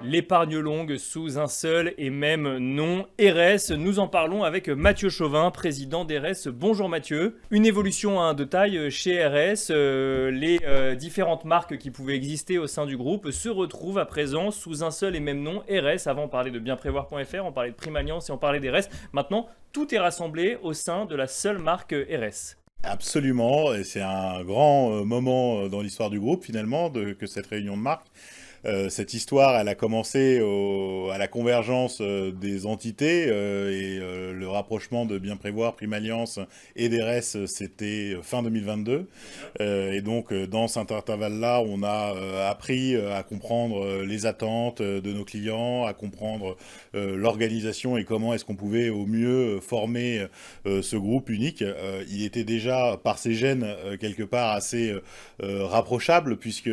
l'épargne longue sous un seul et même nom, ERES. Nous en parlons avec Mathieu Chauvin, président d'ERES. Bonjour Mathieu. Une évolution de taille chez ERES. Les différentes marques qui pouvaient exister au sein du groupe se retrouvent à présent sous un seul et même nom, ERES. Avant, on parlait de bienprévoir.fr, on parlait de Prime Alliance et on parlait d'ERES. Maintenant, tout est rassemblé au sein de la seule marque ERES. Absolument, et c'est un grand moment dans l'histoire du groupe finalement que cette réunion de marques. Cette histoire, elle a commencé à la convergence des entités et le rapprochement de Bienprévoir, Prime Alliance et d'ERES, c'était fin 2022. Et donc, dans cet intervalle-là, on a appris à comprendre les attentes de nos clients, à comprendre l'organisation et comment est-ce qu'on pouvait au mieux former ce groupe unique. Il était déjà, par ses gènes, quelque part assez rapprochable, puisque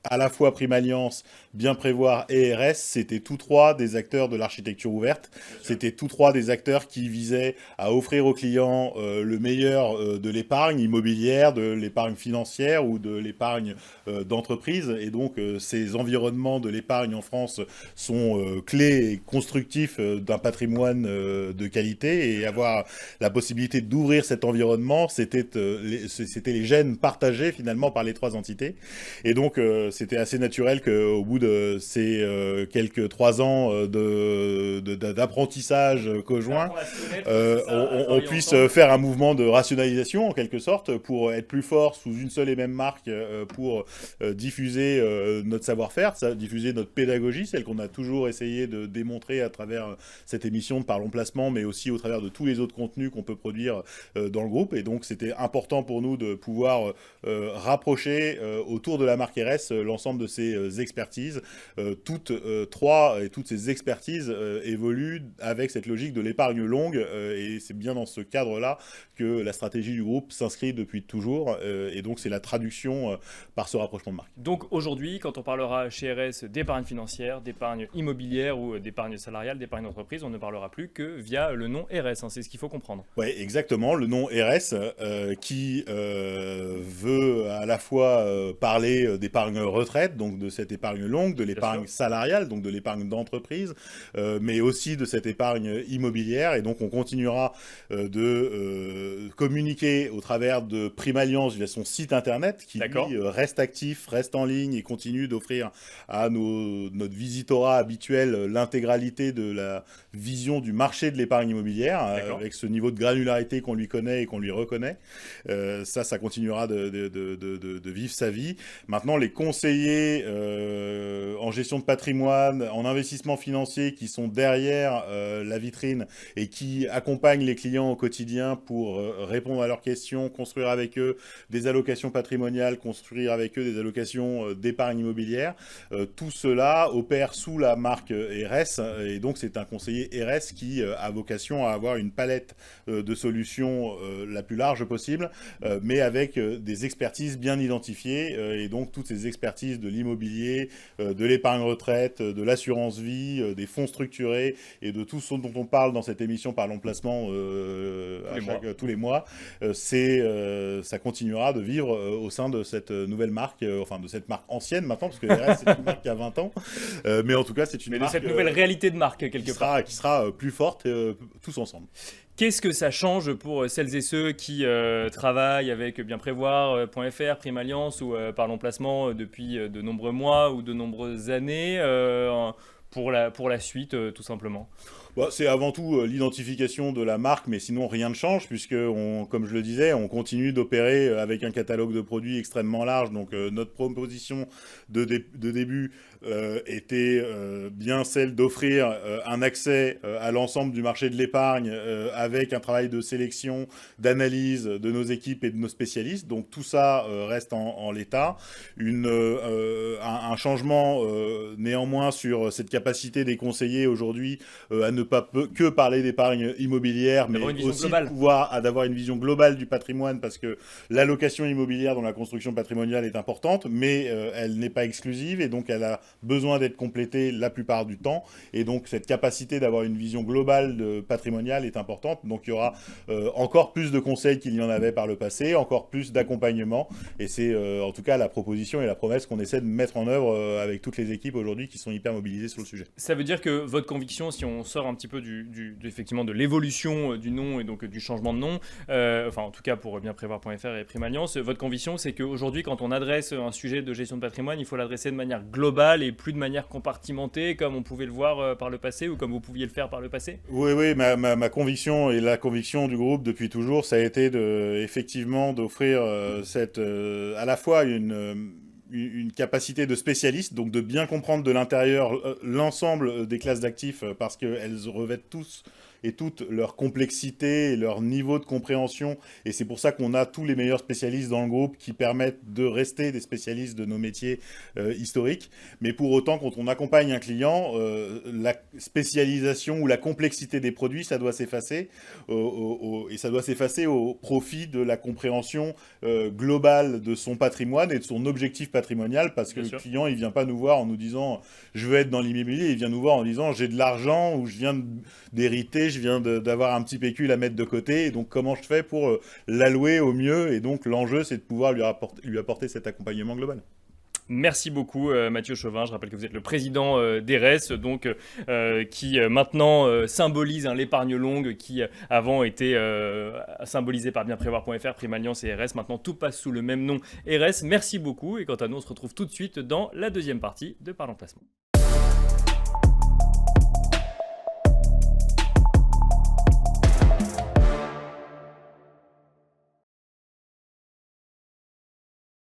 à la fois Prime Alliance, Bienprévoir et ERES, c'était tous trois des acteurs de l'architecture ouverte. C'était tous trois des acteurs qui visaient à offrir aux clients le meilleur de l'épargne immobilière, de l'épargne financière ou de l'épargne d'entreprise. Et donc, ces environnements de l'épargne en France sont clés et constructifs d'un patrimoine de qualité. Et avoir la possibilité d'ouvrir cet environnement, c'était les gènes partagés finalement par les trois entités. Et donc, c'était assez naturel qu'au bout de ces quelques 3 ans d'apprentissage conjoint, on puisse faire un mouvement de rationalisation en quelque sorte pour être plus fort sous une seule et même marque pour diffuser notre savoir-faire, diffuser notre pédagogie, celle qu'on a toujours essayé de démontrer à travers cette émission de Parlons Placement, mais aussi au travers de tous les autres contenus qu'on peut produire dans le groupe. Et donc c'était important pour nous de pouvoir rapprocher autour de la marque ERES l'ensemble de ces expertises. Toutes trois et toutes ces expertises évoluent avec cette logique de l'épargne longue et c'est bien dans ce cadre-là que la stratégie du groupe s'inscrit depuis toujours et donc c'est la traduction par ce rapprochement de marque. Donc aujourd'hui, quand on parlera chez ERES d'épargne financière, d'épargne immobilière ou d'épargne salariale, d'épargne d'entreprise, on ne parlera plus que via le nom ERES, hein, c'est ce qu'il faut comprendre. Oui, exactement, le nom ERES qui veut à la fois parler d'épargne retraite, donc de cette épargne longue, de l'épargne salariale, donc de l'épargne d'entreprise, mais aussi de cette épargne immobilière. Et donc on continuera de communiquer au travers de Prime Alliance via son site internet qui lui reste actif, reste en ligne et continue d'offrir à notre visitorat habituel l'intégralité de la vision du marché de l'épargne immobilière avec ce niveau de granularité qu'on lui connaît et qu'on lui reconnaît. Ça continuera de vivre sa vie. Maintenant, les conseillers en gestion de patrimoine, en investissement financier qui sont derrière la vitrine et qui accompagnent les clients au quotidien pour répondre à leurs questions, construire avec eux des allocations patrimoniales, construire avec eux des allocations d'épargne immobilière. Tout cela opère sous la marque ERES et donc c'est un conseiller ERES qui a vocation à avoir une palette de solutions la plus large possible, mais avec des expertises bien identifiées et donc toutes ces expertises de l'immobilier, de l'épargne retraite, de l'assurance vie, des fonds structurés et de tout ce dont on parle dans cette émission Parlons Placement tous les mois, ça continuera de vivre au sein de cette nouvelle marque, enfin de cette marque ancienne maintenant, parce que c'est une marque qui a 20 ans, mais en tout cas c'est une marque de cette nouvelle réalité de marque quelque part. Qui sera plus forte tous ensemble. Qu'est-ce que ça change pour celles et ceux qui travaillent avec bienprévoir.fr, Prime Alliance ou Parlons Placement depuis de nombreux mois ou de nombreuses années pour la suite tout simplement? Bon, c'est avant tout l'identification de la marque, mais sinon rien ne change, puisque, comme je le disais, on continue d'opérer avec un catalogue de produits extrêmement large. Donc notre proposition de début était bien celle d'offrir un accès à l'ensemble du marché de l'épargne avec un travail de sélection, d'analyse de nos équipes et de nos spécialistes. Donc tout ça reste en l'état. Un changement néanmoins sur cette capacité des conseillers aujourd'hui à ne ne pas que parler d'épargne immobilière, mais aussi d'avoir une vision globale du patrimoine, parce que l'allocation immobilière dans la construction patrimoniale est importante, mais elle n'est pas exclusive, et donc elle a besoin d'être complétée la plupart du temps, et donc cette capacité d'avoir une vision globale patrimoniale est importante. Donc il y aura encore plus de conseils qu'il y en avait par le passé, encore plus d'accompagnement, et c'est en tout cas la proposition et la promesse qu'on essaie de mettre en œuvre avec toutes les équipes aujourd'hui qui sont hyper mobilisées sur le sujet. Ça veut dire que votre conviction, si on sort un petit peu effectivement de l'évolution du nom et donc du changement de nom, enfin en tout cas pour bienprévoir.fr et Prime Alliance, votre conviction c'est qu'aujourd'hui quand on adresse un sujet de gestion de patrimoine, il faut l'adresser de manière globale et plus de manière compartimentée comme on pouvait le voir par le passé ou comme vous pouviez le faire par le passé? Oui, ma conviction et la conviction du groupe depuis toujours, ça a été effectivement d'offrir à la fois une capacité de spécialiste, donc de bien comprendre de l'intérieur l'ensemble des classes d'actifs, parce qu'elles revêtent tous et toute leur complexité et leur niveau de compréhension. Et c'est pour ça qu'on a tous les meilleurs spécialistes dans le groupe qui permettent de rester des spécialistes de nos métiers historiques. Mais pour autant, quand on accompagne un client, la spécialisation ou la complexité des produits, ça doit s'effacer. Et ça doit s'effacer au profit de la compréhension globale de son patrimoine et de son objectif patrimonial. Parce que le client, il ne vient pas nous voir en nous disant « je veux être dans l'immobilier », il vient nous voir en disant « j'ai de l'argent » ou « je viens d'hériter ». Je viens d'avoir un petit pécule à mettre de côté, et donc comment je fais pour l'allouer au mieux, et donc l'enjeu c'est de pouvoir lui apporter cet accompagnement global. Merci beaucoup Mathieu Chauvin, je rappelle que vous êtes le président d'ERES, donc qui maintenant symbolise l'épargne longue qui avant était symbolisée par bienprévoir.fr, Prime Alliance et ERES. Maintenant tout passe sous le même nom ERES. Merci beaucoup, et quant à nous on se retrouve tout de suite dans la deuxième partie de Parlons Placement.